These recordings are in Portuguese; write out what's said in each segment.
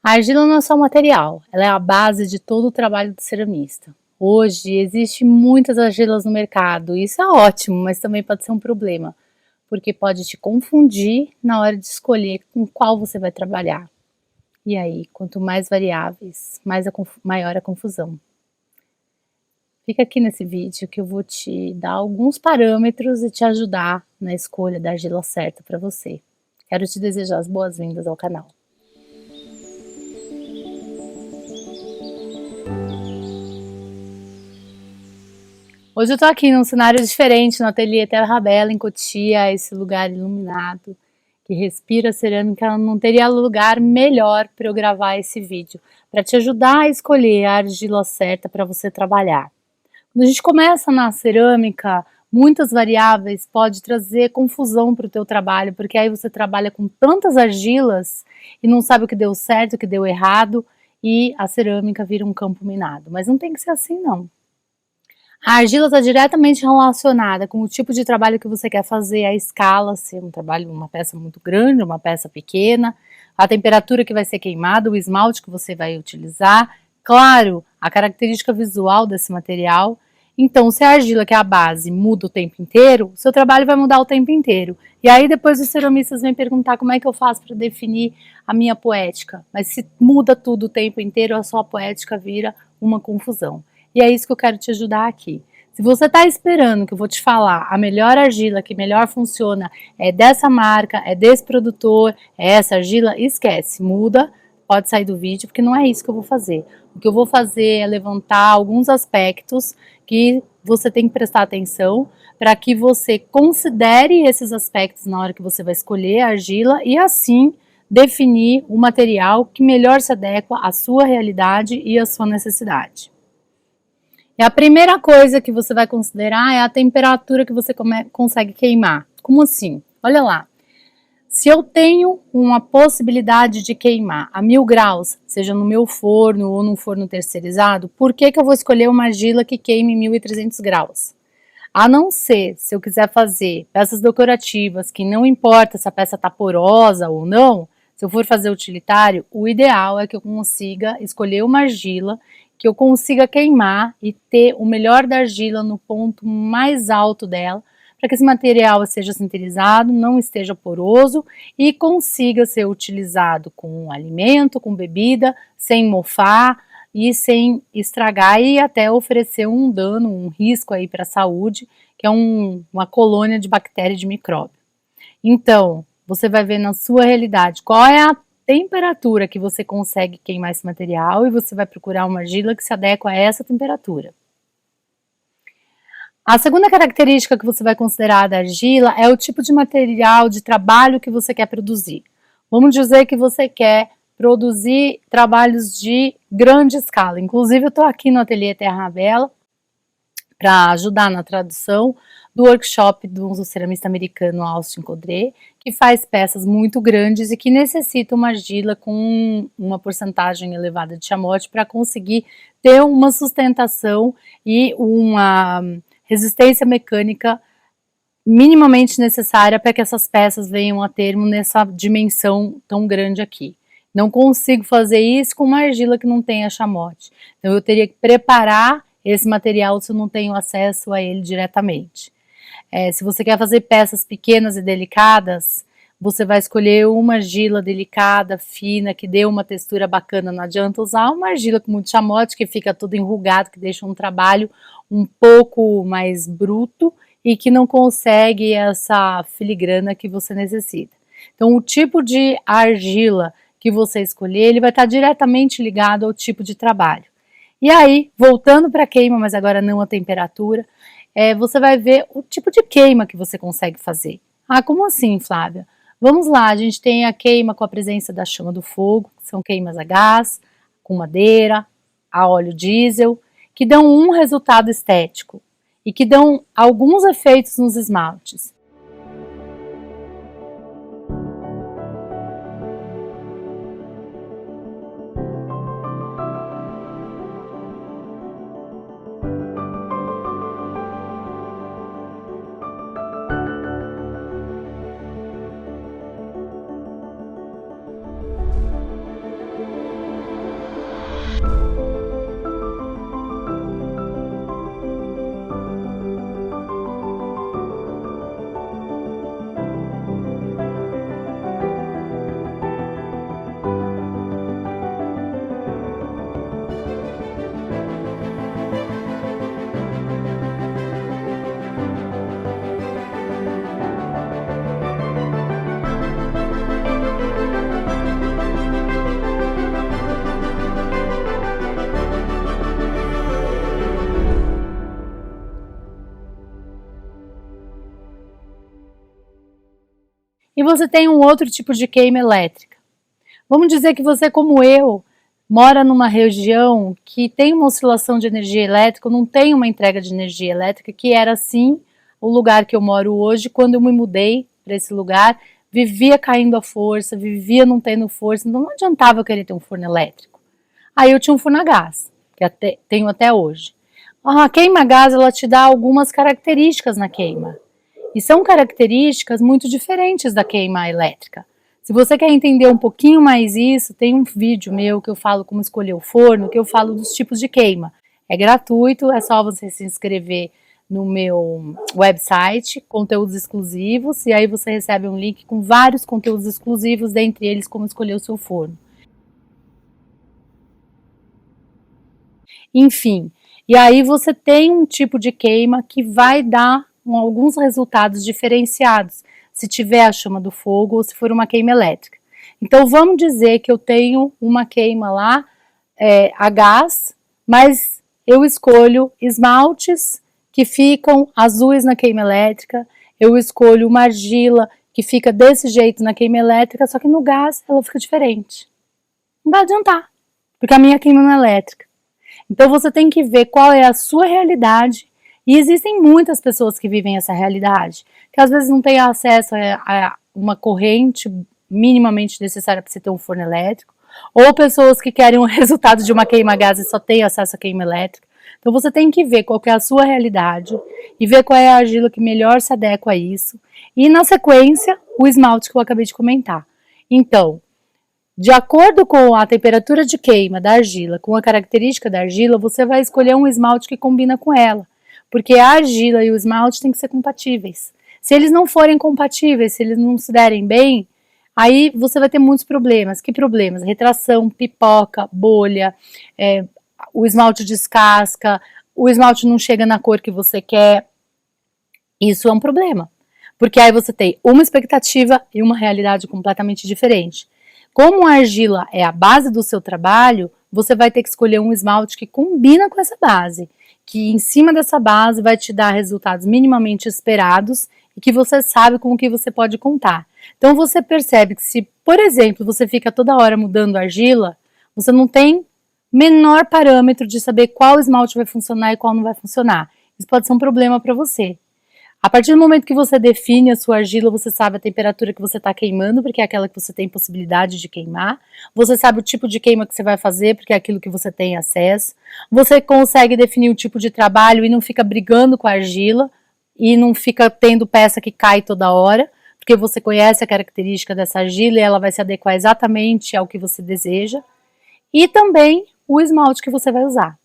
A argila não é só um material, ela é a base de todo o trabalho do ceramista. Hoje existem muitas argilas no mercado, e isso é ótimo, mas também pode ser um problema, porque pode te confundir na hora de escolher com qual você vai trabalhar. E aí, quanto mais variáveis, maior a confusão. Fica aqui nesse vídeo que eu vou te dar alguns parâmetros e te ajudar na escolha da argila certa para você. Quero te desejar as boas-vindas ao canal. Hoje eu tô aqui num cenário diferente, no ateliê Terra Bela, em Cotia, esse lugar iluminado, que respira cerâmica. Não teria lugar melhor para eu gravar esse vídeo, para te ajudar a escolher a argila certa para você trabalhar. Quando a gente começa na cerâmica, muitas variáveis pode trazer confusão para o teu trabalho, porque aí você trabalha com tantas argilas e não sabe o que deu certo, o que deu errado, e a cerâmica vira um campo minado. Mas não tem que ser assim, não. A argila está diretamente relacionada com o tipo de trabalho que você quer fazer, a escala, se é um trabalho, uma peça muito grande, uma peça pequena, a temperatura que vai ser queimada, o esmalte que você vai utilizar, claro, a característica visual desse material. Então, se a argila, que é a base, muda o tempo inteiro, o seu trabalho vai mudar o tempo inteiro. E aí depois os ceramistas vêm perguntar como é que eu faço para definir a minha poética. Mas se muda tudo o tempo inteiro, a sua poética vira uma confusão. E é isso que eu quero te ajudar aqui. Se você está esperando que eu vou te falar a melhor argila, que melhor funciona, é dessa marca, é desse produtor, é essa argila, esquece, muda, pode sair do vídeo, porque não é isso que eu vou fazer. O que eu vou fazer é levantar alguns aspectos que você tem que prestar atenção para que você considere esses aspectos na hora que você vai escolher a argila e assim definir o material que melhor se adequa à sua realidade e à sua necessidade. E a primeira coisa que você vai considerar é a temperatura que você consegue queimar. Como assim? Olha lá. Se eu tenho uma possibilidade de queimar a 1000 graus, seja no meu forno ou num forno terceirizado, por que eu vou escolher uma argila que queime 1300 graus? A não ser se eu quiser fazer peças decorativas, que não importa se a peça está porosa ou não, se eu for fazer utilitário, o ideal é que eu consiga escolher uma argila que eu consiga queimar e ter o melhor da argila no ponto mais alto dela, para que esse material seja sinterizado, não esteja poroso e consiga ser utilizado com alimento, com bebida, sem mofar e sem estragar e até oferecer um dano, um risco aí para a saúde, que é uma colônia de bactéria e de micróbio. Então, você vai ver na sua realidade qual é a temperatura que você consegue queimar esse material e você vai procurar uma argila que se adequa a essa temperatura. A segunda característica que você vai considerar da argila é o tipo de material de trabalho que você quer produzir. Vamos dizer que você quer produzir trabalhos de grande escala. Inclusive, eu estou aqui no ateliê Terra Bela para ajudar na tradução do workshop do ceramista americano Austin Codret, que faz peças muito grandes e que necessita uma argila com uma porcentagem elevada de chamote para conseguir ter uma sustentação e uma resistência mecânica minimamente necessária para que essas peças venham a termo nessa dimensão tão grande aqui. Não consigo fazer isso com uma argila que não tenha chamote. Então eu teria que preparar esse material se eu não tenho acesso a ele diretamente. Se você quer fazer peças pequenas e delicadas, você vai escolher uma argila delicada, fina, que dê uma textura bacana. Não adianta usar uma argila com muito chamote, que fica tudo enrugado, que deixa um trabalho um pouco mais bruto e que não consegue essa filigrana que você necessita. Então, o tipo de argila que você escolher, ele vai estar diretamente ligado ao tipo de trabalho. E aí, voltando para a queima, mas agora não a temperatura, você vai ver o tipo de queima que você consegue fazer. Ah, como assim, Flávia? Vamos lá, a gente tem a queima com a presença da chama do fogo, que são queimas a gás, com madeira, a óleo diesel, que dão um resultado estético e que dão alguns efeitos nos esmaltes. você tem um outro tipo de queima elétrica. Vamos dizer que você, como eu, mora numa região que tem uma oscilação de energia elétrica, não tem uma entrega de energia elétrica, que era assim o lugar que eu moro hoje. Quando eu me mudei para esse lugar, vivia caindo a força, vivia não tendo força, então não adiantava eu querer ter um forno elétrico. Aí eu tinha um forno a gás, que tenho até hoje. A queima a gás, ela te dá algumas características na queima, e são características muito diferentes da queima elétrica. Se você quer entender um pouquinho mais isso, tem um vídeo meu que eu falo como escolher o forno, que eu falo dos tipos de queima. É gratuito, é só você se inscrever no meu website, conteúdos exclusivos, e aí você recebe um link com vários conteúdos exclusivos, dentre eles como escolher o seu forno. Enfim, e aí você tem um tipo de queima que vai dar alguns resultados diferenciados, se tiver a chama do fogo ou se for uma queima elétrica. Então vamos dizer que eu tenho uma queima lá a gás, mas eu escolho esmaltes que ficam azuis na queima elétrica, eu escolho uma argila que fica desse jeito na queima elétrica, só que no gás ela fica diferente. Não vai adiantar, porque a minha queima não é elétrica. Então você tem que ver qual é a sua realidade, e existem muitas pessoas que vivem essa realidade, que às vezes não têm acesso a uma corrente minimamente necessária para você ter um forno elétrico, ou pessoas que querem o resultado de uma queima a gás e só têm acesso à queima elétrica. Então você tem que ver qual que é a sua realidade e ver qual é a argila que melhor se adequa a isso, e na sequência o esmalte que eu acabei de comentar. Então, de acordo com a temperatura de queima da argila, com a característica da argila, você vai escolher um esmalte que combina com ela, porque a argila e o esmalte têm que ser compatíveis. Se eles não forem compatíveis, se eles não se derem bem, aí você vai ter muitos problemas. Que problemas? Retração, pipoca, bolha, o esmalte descasca, o esmalte não chega na cor que você quer. Isso é um problema, porque aí você tem uma expectativa e uma realidade completamente diferente. Como a argila é a base do seu trabalho, você vai ter que escolher um esmalte que combina com essa base, que em cima dessa base vai te dar resultados minimamente esperados e que você sabe com o que você pode contar. Então você percebe que se, por exemplo, você fica toda hora mudando a argila, você não tem menor parâmetro de saber qual esmalte vai funcionar e qual não vai funcionar. Isso pode ser um problema para você. A partir do momento que você define a sua argila, você sabe a temperatura que você está queimando, porque é aquela que você tem possibilidade de queimar. Você sabe o tipo de queima que você vai fazer, porque é aquilo que você tem acesso. Você consegue definir o tipo de trabalho e não fica brigando com a argila, e não fica tendo peça que cai toda hora, porque você conhece a característica dessa argila e ela vai se adequar exatamente ao que você deseja. E também o esmalte que você vai usar.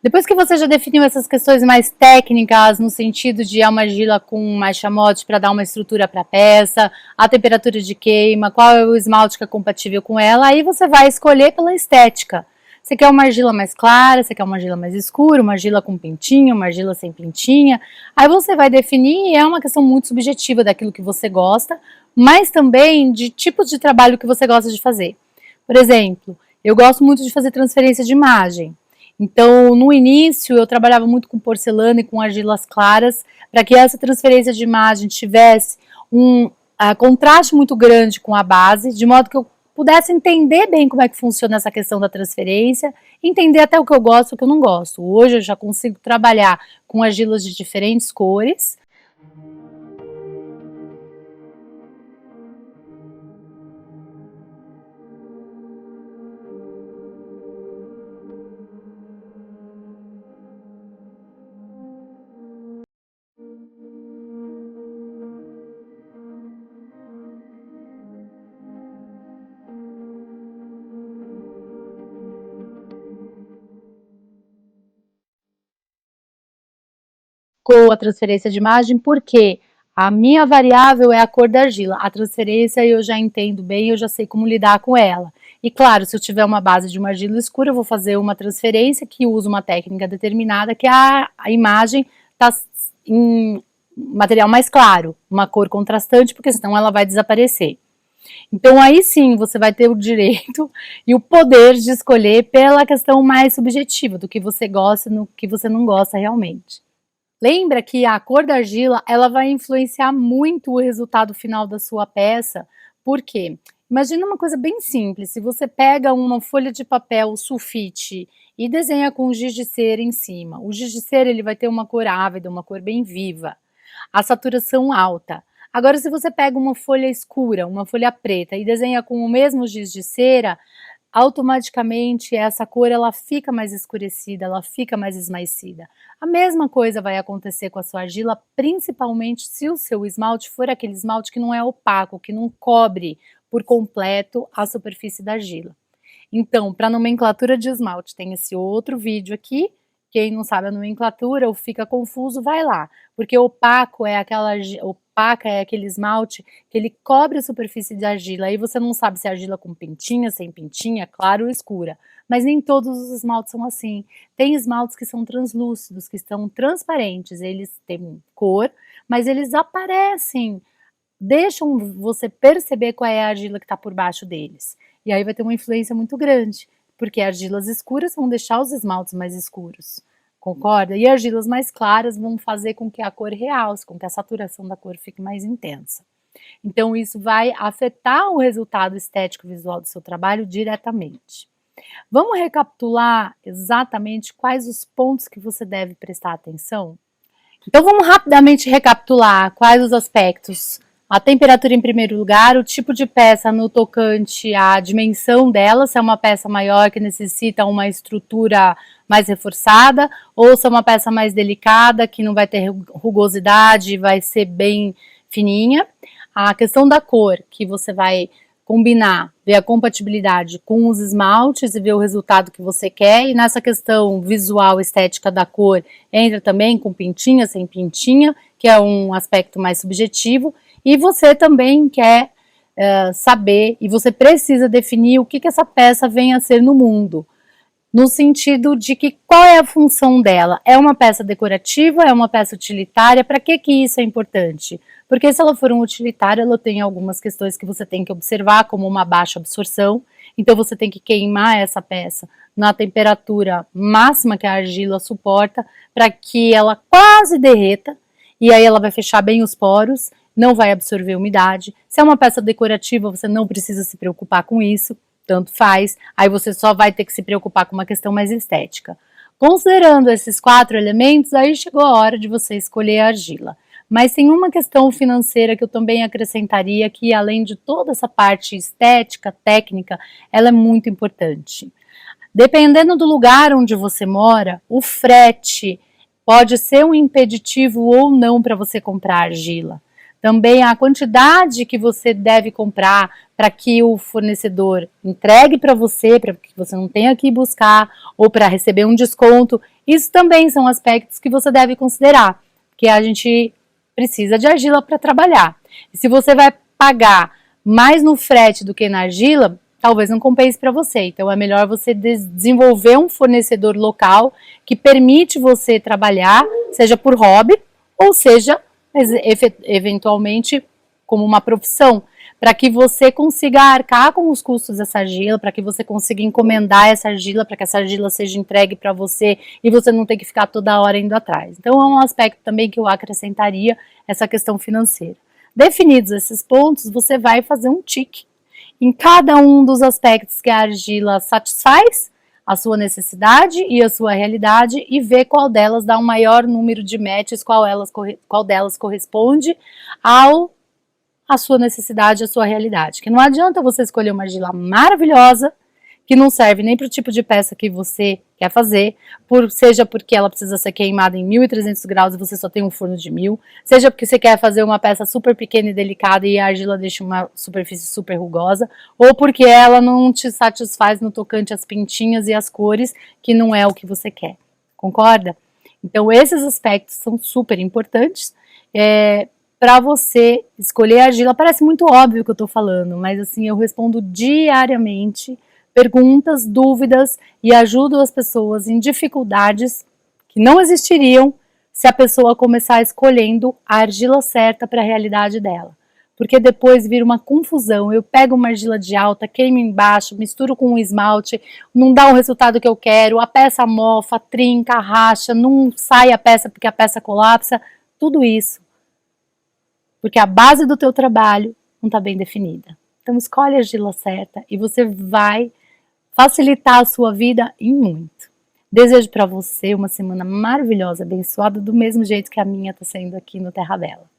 Depois que você já definiu essas questões mais técnicas, no sentido de uma argila com mais chamote para dar uma estrutura para a peça, a temperatura de queima, qual é o esmalte que é compatível com ela, aí você vai escolher pela estética. Você quer uma argila mais clara, você quer uma argila mais escura, uma argila com pintinha, uma argila sem pintinha. Aí você vai definir, e é uma questão muito subjetiva daquilo que você gosta, mas também de tipos de trabalho que você gosta de fazer. Por exemplo, eu gosto muito de fazer transferência de imagem. Então, no início, eu trabalhava muito com porcelana e com argilas claras, para que essa transferência de imagem tivesse um contraste muito grande com a base, de modo que eu pudesse entender bem como é que funciona essa questão da transferência, entender até o que eu gosto e o que eu não gosto. Hoje eu já consigo trabalhar com argilas de diferentes cores. Com a transferência de imagem, porque a minha variável é a cor da argila. A transferência eu já entendo bem, eu já sei como lidar com ela. E claro, se eu tiver uma base de uma argila escura, eu vou fazer uma transferência que usa uma técnica determinada, que a imagem está em material mais claro, uma cor contrastante, porque senão ela vai desaparecer. Então aí sim você vai ter o direito e o poder de escolher pela questão mais subjetiva, do que você gosta e do que você não gosta realmente. Lembra que a cor da argila, ela vai influenciar muito o resultado final da sua peça, por quê? Imagina uma coisa bem simples, se você pega uma folha de papel sulfite e desenha com giz de cera em cima, o giz de cera ele vai ter uma cor ávida, uma cor bem viva, a saturação alta. Agora se você pega uma folha escura, uma folha preta e desenha com o mesmo giz de cera, automaticamente essa cor ela fica mais escurecida, ela fica mais esmaecida. A mesma coisa vai acontecer com a sua argila, principalmente se o seu esmalte for aquele esmalte que não é opaco, que não cobre por completo a superfície da argila. Então, para nomenclatura de esmalte, tem esse outro vídeo aqui. Quem não sabe a nomenclatura ou fica confuso, vai lá. Porque opaco é opaca é aquele esmalte que ele cobre a superfície de argila. Aí você não sabe se é argila com pintinha, sem pintinha, claro ou escura. Mas nem todos os esmaltes são assim. Tem esmaltes que são translúcidos, que estão transparentes. Eles têm cor, mas eles aparecem, deixam você perceber qual é a argila que está por baixo deles. E aí vai ter uma influência muito grande, porque argilas escuras vão deixar os esmaltes mais escuros, concorda? E argilas mais claras vão fazer com que a cor realce, com que a saturação da cor fique mais intensa. Então isso vai afetar o resultado estético visual do seu trabalho diretamente. Vamos recapitular exatamente quais os pontos que você deve prestar atenção? Então vamos rapidamente recapitular quais os aspectos. A temperatura em primeiro lugar, o tipo de peça no tocante à dimensão dela, se é uma peça maior que necessita uma estrutura mais reforçada, ou se é uma peça mais delicada, que não vai ter rugosidade, vai ser bem fininha. A questão da cor, que você vai combinar, ver a compatibilidade com os esmaltes e ver o resultado que você quer. E nessa questão visual, estética da cor, entra também com pintinha, sem pintinha, que é um aspecto mais subjetivo. E você também quer saber, e você precisa definir o que essa peça vem a ser no mundo. No sentido de que qual é a função dela? É uma peça decorativa? É uma peça utilitária? Para que isso é importante? Porque se ela for um utilitário, ela tem algumas questões que você tem que observar, como uma baixa absorção. Então você tem que queimar essa peça na temperatura máxima que a argila suporta, para que ela quase derreta, e aí ela vai fechar bem os poros, não vai absorver umidade. Se é uma peça decorativa, você não precisa se preocupar com isso, tanto faz, aí você só vai ter que se preocupar com uma questão mais estética. Considerando esses 4 elementos, aí chegou a hora de você escolher a argila. Mas tem uma questão financeira que eu também acrescentaria, que além de toda essa parte estética, técnica, ela é muito importante. Dependendo do lugar onde você mora, o frete pode ser um impeditivo ou não para você comprar argila. Também a quantidade que você deve comprar para que o fornecedor entregue para você que você não tenha que ir buscar, ou para receber um desconto. Isso também são aspectos que você deve considerar, que a gente precisa de argila para trabalhar. E se você vai pagar mais no frete do que na argila, talvez não compense para você. Então é melhor você desenvolver um fornecedor local que permite você trabalhar, seja por hobby, ou seja eventualmente como uma profissão, para que você consiga arcar com os custos dessa argila, para que você consiga encomendar essa argila, para que essa argila seja entregue para você e você não tenha que ficar toda hora indo atrás. Então é um aspecto também que eu acrescentaria, essa questão financeira. Definidos esses pontos, você vai fazer um tique em cada um dos aspectos que a argila satisfaz a sua necessidade e a sua realidade e ver qual delas dá um maior número de matches, qual delas corresponde à sua necessidade, à sua realidade. Que não adianta você escolher uma argila maravilhosa, que não serve nem para o tipo de peça que você quer fazer, seja porque ela precisa ser queimada em 1300 graus e você só tem um forno de 1000, seja porque você quer fazer uma peça super pequena e delicada e a argila deixa uma superfície super rugosa, ou porque ela não te satisfaz no tocante às pintinhas e às cores, que não é o que você quer. Concorda? Então esses aspectos são super importantes para você escolher a argila. Parece muito óbvio o que eu estou falando, mas assim, eu respondo diariamente perguntas, dúvidas e ajudo as pessoas em dificuldades que não existiriam se a pessoa começar escolhendo a argila certa para a realidade dela. porque depois vira uma confusão. Eu pego uma argila de alta, queimo embaixo, misturo com um esmalte, não dá o resultado que eu quero, a peça mofa, trinca, racha, não sai a peça porque a peça colapsa, tudo isso. Porque a base do teu trabalho não está bem definida. Então escolhe a argila certa e você vai facilitar a sua vida em muito. Desejo para você uma semana maravilhosa, abençoada, do mesmo jeito que a minha está sendo aqui no Terra Bela.